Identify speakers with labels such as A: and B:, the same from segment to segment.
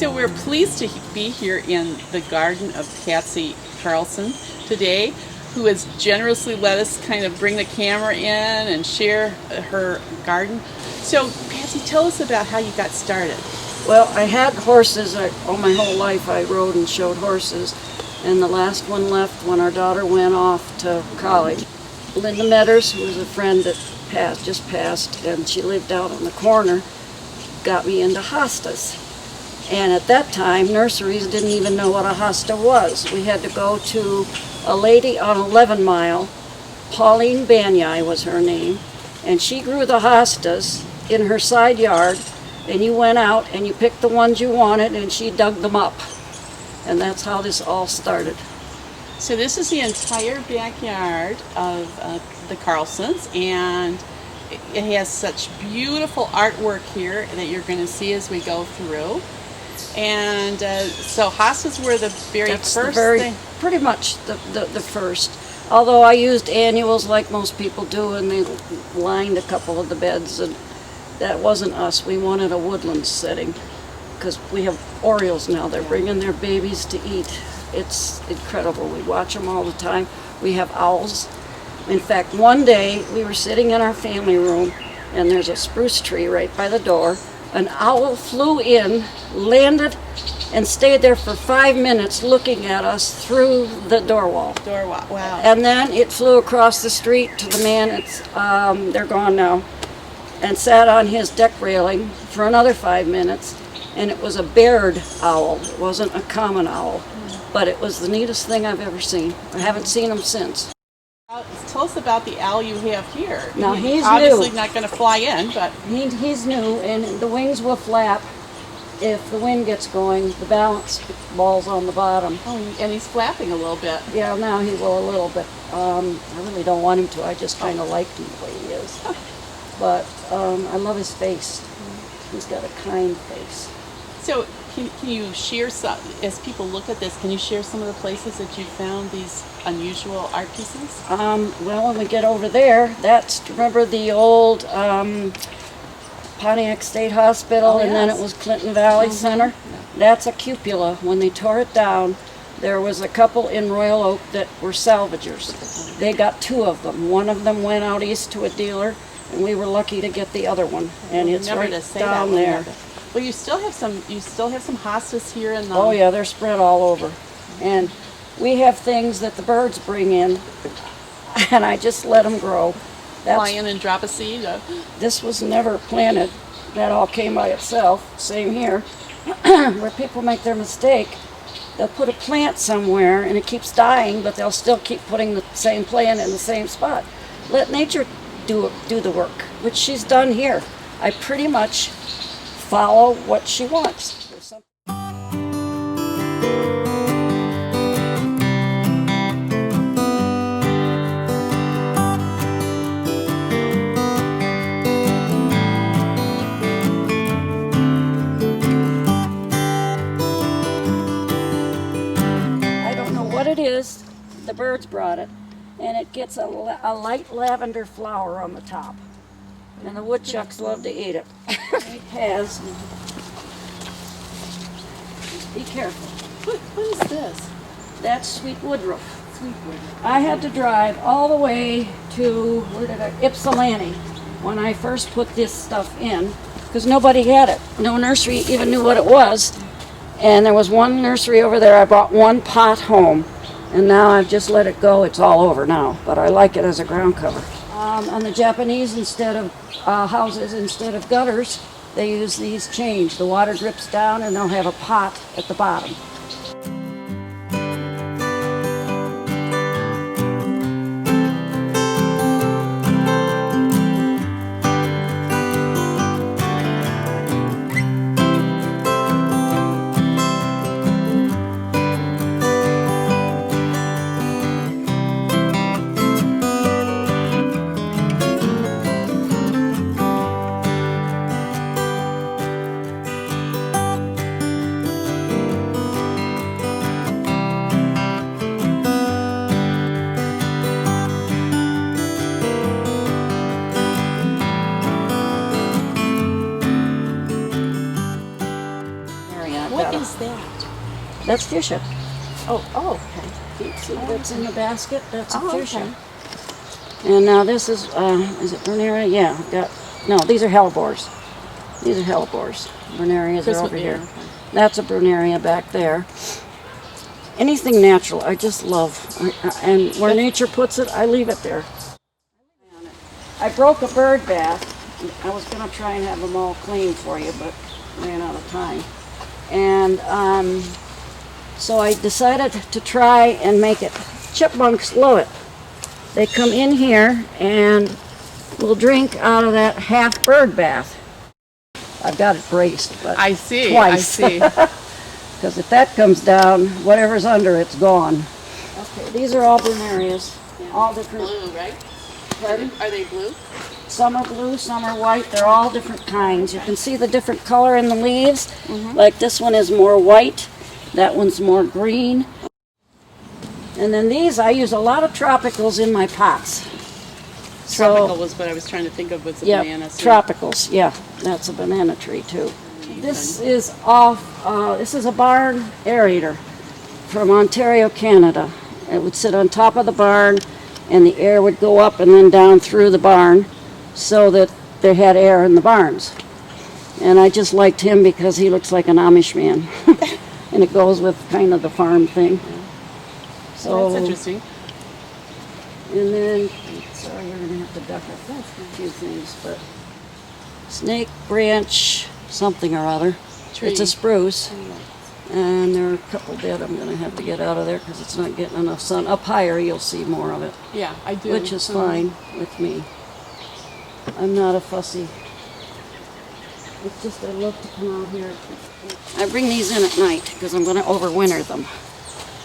A: So we're pleased to be here in the garden of Patsy Carlson today, who has generously let us kind of bring the camera in and share her garden. So Patsy, tell us about how you got started.
B: Well, I had horses. All my whole life I rode and showed horses, and the last one left when our daughter went off to college. Linda Metters, who was a friend that just passed, and she lived out on the corner, got me into hostas. And at that time, nurseries didn't even know what a hosta was. We had to go to a lady on 11 Mile, Pauline Banyai was her name, and she grew the hostas in her side yard, and you went out and you picked the ones you wanted and she dug them up. And that's how this all started.
A: So this is the entire backyard of the Carlsons, and it has such beautiful artwork here that you're going to see as we go through. And so hostas were the very first thing?
B: Pretty much the first. Although I used annuals like most people do, and they lined a couple of the beds, and that wasn't us. We wanted a woodland setting because we have Orioles now. They're bringing their babies to eat. It's incredible. We watch them all the time. We have owls. In fact, one day we were sitting in our family room, and there's a spruce tree right by the door. An owl flew in, landed, and stayed there for 5 minutes looking at us through the door wall.
A: Wow.
B: And then it flew across the street to the man, they're gone now, and sat on his deck railing for another 5 minutes. And it was a Baird owl. It wasn't a common owl. But it was the neatest thing I've ever seen. I haven't seen him since.
A: Tell us about the owl you have here.
B: Now he's
A: obviously
B: new.
A: not going to fly in, but
B: He's new, and the wings will flap if the wind gets going. The balance ball's on the bottom.
A: oh, and he's flapping a little bit.
B: Yeah, now he will a little bit. I really don't want him to. I just kind of like him the way he is. But I love his face. He's got a kind face.
A: So can you share some, as people look at this, can you share some of the places that you found these unusual art pieces?
B: Well, when we get over there, remember the old Pontiac State Hospital, and then it was Clinton Valley Center? That's a cupola. When they tore it down, there was a couple in Royal Oak that were salvagers. They got 2 of them. One of them went out east to a dealer, and we were lucky to get the other one. And it's right down there.
A: Well, you still have some hostas here in the...
B: Oh yeah, they're spread all over. And we have things that the birds bring in, and I just let them grow.
A: Fly in and drop a seed?
B: This was never planted. That all came by itself. Same here. Where people make their mistake, they'll put a plant somewhere and it keeps dying, but they'll still keep putting the same plant in the same spot. Let nature do the work, which she's done here. I pretty much follow what she wants. I don't know what it is. The birds brought it, and it gets a light lavender flower on the top. And the woodchucks love to eat it. It has. Be careful.
A: What is this?
B: That's sweet Woodruff. I had to drive all the way to Ypsilanti when I first put this stuff in, because nobody had it. No nursery even knew what it was. And there was one nursery over there. I brought 1 pot home, and now I've just let it go. It's all over now, but I like it as a ground cover. On the Japanese, instead of houses, instead of gutters, they use these chains. The water drips down and they'll have a pot at the bottom.
A: What is that?
B: That's fuchsia.
A: Oh, okay.
B: See, that's in the basket. That's a
A: Oh,
B: fuchsia.
A: okay.
B: And now this is it Brunaria? Yeah. No, these are hellebores. These are hellebores. Brunarias are over here.
A: Okay.
B: That's a Brunaria back there. Anything natural, I just love. And where nature puts it, I leave it there. I broke a bird bath. I was going to try and have them all clean for you, but ran out of time. And so I decided to try and make it. Chipmunks love it. They come in here and will drink out of that half bird bath. I've got it braced, but
A: I see.
B: twice.
A: I see.
B: Because if that comes down, whatever's under it's gone. Okay, these are all Brunarias, all different.
A: Blue, right?
B: Pardon?
A: Are they blue?
B: Some are blue, some are white. They're all different kinds. You can see the different color in the leaves. Like this one is more white, that one's more green. And then these, I use a lot of tropicals in my pots.
A: Tropical was what I was trying to think of. Was a
B: Yeah,
A: banana.
B: tropicals. Yeah, that's a banana tree too. This is this is a barn aerator from Ontario, Canada. It would sit on top of the barn, and the air would go up and then down through the barn, so that they had air in the barns. And I just liked him because he looks like an Amish man, and it goes with kind of the farm thing. So
A: that's interesting.
B: And then, sorry, you're gonna have to duck a few things, but snake branch, something or other.
A: Tree.
B: It's a spruce, and there are a couple dead I'm gonna have to get out of there because it's not getting enough sun. Up higher, you'll see more of it,
A: Yeah, I do.
B: which is fine with me. I'm not a fussy. It's just I love to come out here. I bring these in at night because I'm gonna overwinter them.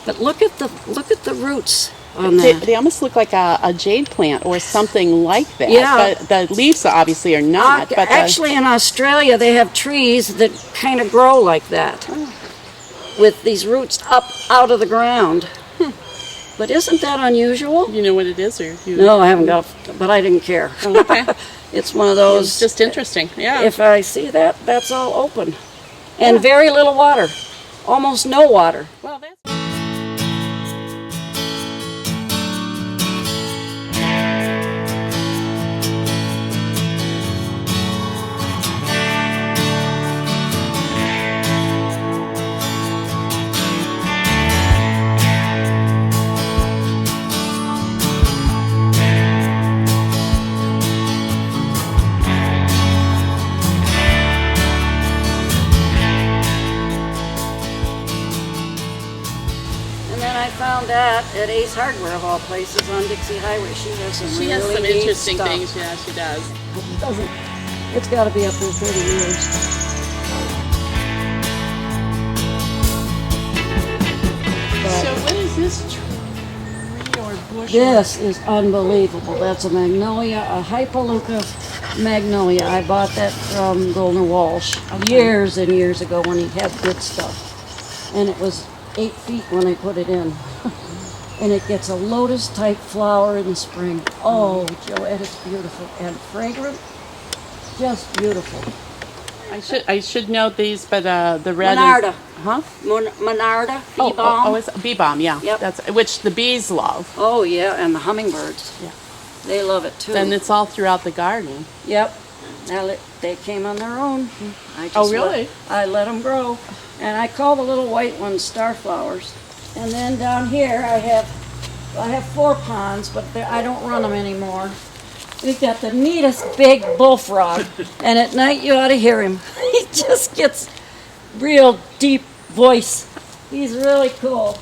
B: But look at the roots on that.
A: They almost look like a jade plant or something like that.
B: Yeah.
A: But the leaves obviously are not. But
B: Actually, in Australia, they have trees that kind of grow like that, with these roots up out of the ground. But isn't that unusual?
A: you know what it is, or you?
B: No, I haven't got, but I didn't care.
A: Okay.
B: It's one of those.
A: It's just interesting. Yeah.
B: If I see that, that's all open, and very little water, almost no water.
A: Well, that's.
B: Found that at Ace Hardware of all places on Dixie Highway. She has some
A: She has
B: really
A: some
B: neat
A: interesting
B: stuff.
A: things. Yeah, she does.
B: It doesn't. It's got to be up there 30 years.
A: So what is this tree or bush?
B: This is unbelievable. That's a magnolia, a Hypaleuca magnolia. I bought that from Golden Walsh years and years ago when he had good stuff, and it was 8 feet when I put it in. And it gets a lotus type flower in the spring. Oh, Joette, it's beautiful and fragrant. Just beautiful.
A: I should note these, but the red
B: Monarda.
A: is, huh?
B: Monarda, bee
A: Oh,
B: balm.
A: it's bee balm, yeah.
B: Yep.
A: That's which the bees love.
B: Oh yeah, and the hummingbirds.
A: Yeah.
B: They love it too.
A: And it's all throughout the garden.
B: Yep. Now they came on their own. I just
A: Oh, really?
B: I let them grow, and I call the little white ones starflowers. And then down here I have 4 ponds, but I don't run them anymore. We've got the neatest big bullfrog, and at night you ought to hear him. He just gets real deep voice. He's really cool.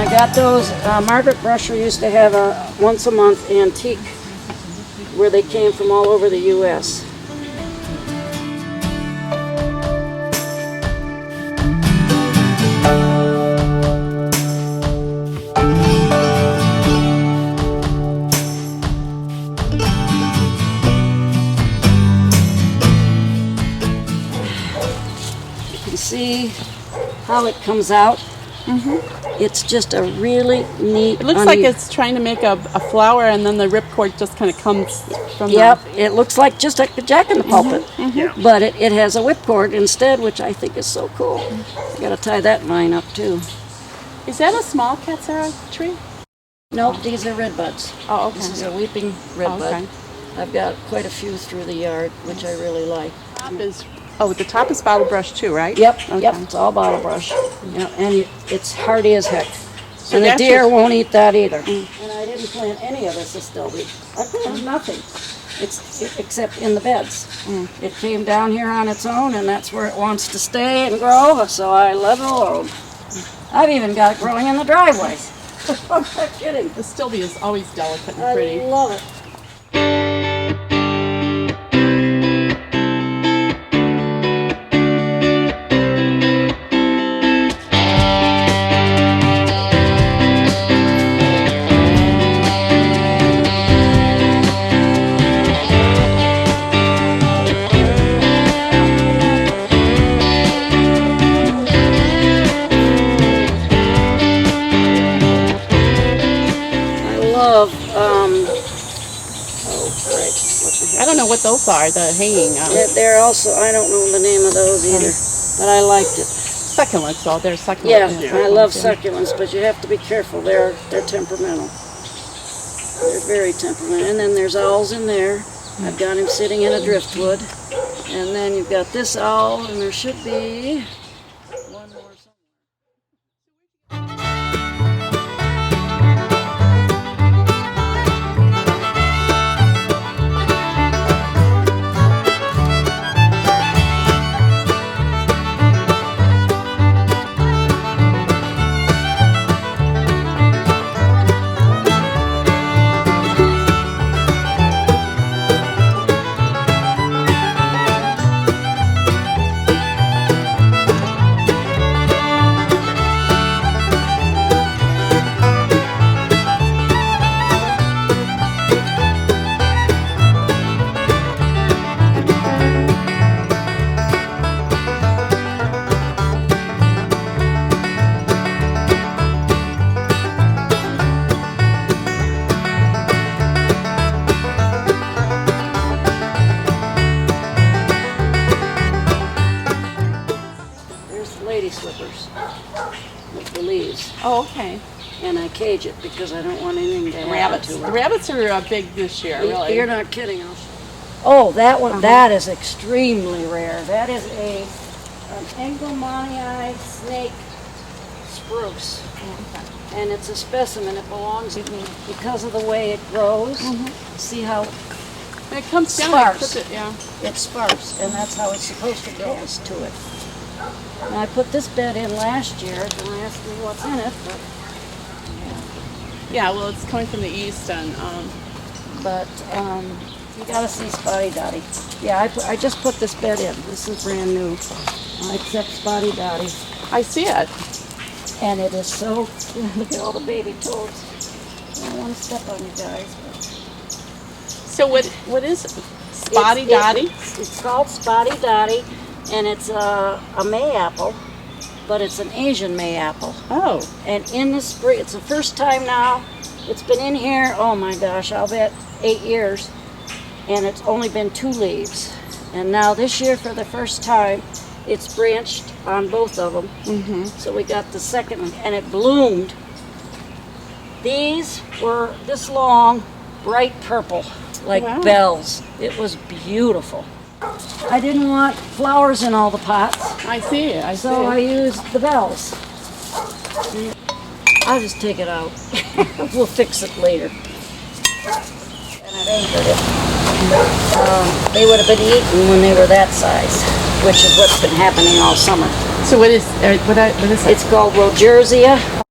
B: I got those. Margaret Brusher used to have a once a month antique where they came from all over the U.S. You can see how it comes out. It's just a really neat.
A: It looks like it's trying to make a flower, and then the ripcord just kind of comes from.
B: Yep, it looks like just like a jack in the pulpit, but it has a whipcord instead, which I think is so cool. I got to tie that vine up too.
A: Is that a small Katsura tree?
B: Nope, these are red buds.
A: Oh, okay.
B: This is a weeping red bud. I've got quite a few through the yard, which I really like.
A: The top is bottle brush too, right?
B: Yep, yep, it's all bottle brush. Yep, and it's hardy as heck.
A: So
B: and the deer won't eat that either. And I didn't plant any of this astilbe. I planted nothing, except in the beds. It came down here on its own, and that's where it wants to stay and grow, so I let it alone. I've even got it growing in the driveway. I'm not kidding.
A: The astilbe is always delicate and pretty.
B: I love it.
A: I don't know what those are, the hanging.
B: They're also, I don't know the name of those either, but I liked it.
A: Succulents, though. They're succulents.
B: Yeah, I love succulents, but you have to be careful. They're temperamental. They're very temperamental. And then there's owls in there. I've got him sitting in a driftwood. And then you've got this owl, and there should be one more somewhere. Slippers with the leaves.
A: Oh, okay.
B: And I cage it because I don't want anything to happen to it.
A: The rabbits are big this year, really.
B: You're not kidding us. Oh, that one, that is extremely rare. That is an Engelmann snake spruce. And it's a specimen. It belongs to me because of the way it grows. See how
A: when it comes down,
B: sparse.
A: It's
B: sparse, and that's how it's supposed to grow, is to it. And I put this bed in last year. Don't ask me what's in it, but
A: yeah. Well, it's coming from the east, and
B: you gotta see Spotty Dotty. Yeah, I just put this bed in. This is brand new, except Spotty Dotty.
A: I see it,
B: and it is so. Look at all the baby toads. I don't want to step on you guys. But.
A: So what is Spotty Dotty?
B: It's called Spotty Dotty. And it's a mayapple, but it's an Asian mayapple.
A: Oh.
B: And in the spring, it's the first time now, it's been in here, oh my gosh, I'll bet 8 years, and it's only been 2 leaves. And now this year, for the first time, it's branched on both of them. So we got the second one, and it bloomed. These were this long, bright purple, like bells. It was beautiful. I didn't want flowers in all the pots.
A: I see.
B: So I used the bells. I'll just take it out. We'll fix it later. And I've anchored it. They would have been eaten when they were that size, which is what's been happening all summer.
A: So what is it?
B: It's called Rogersia.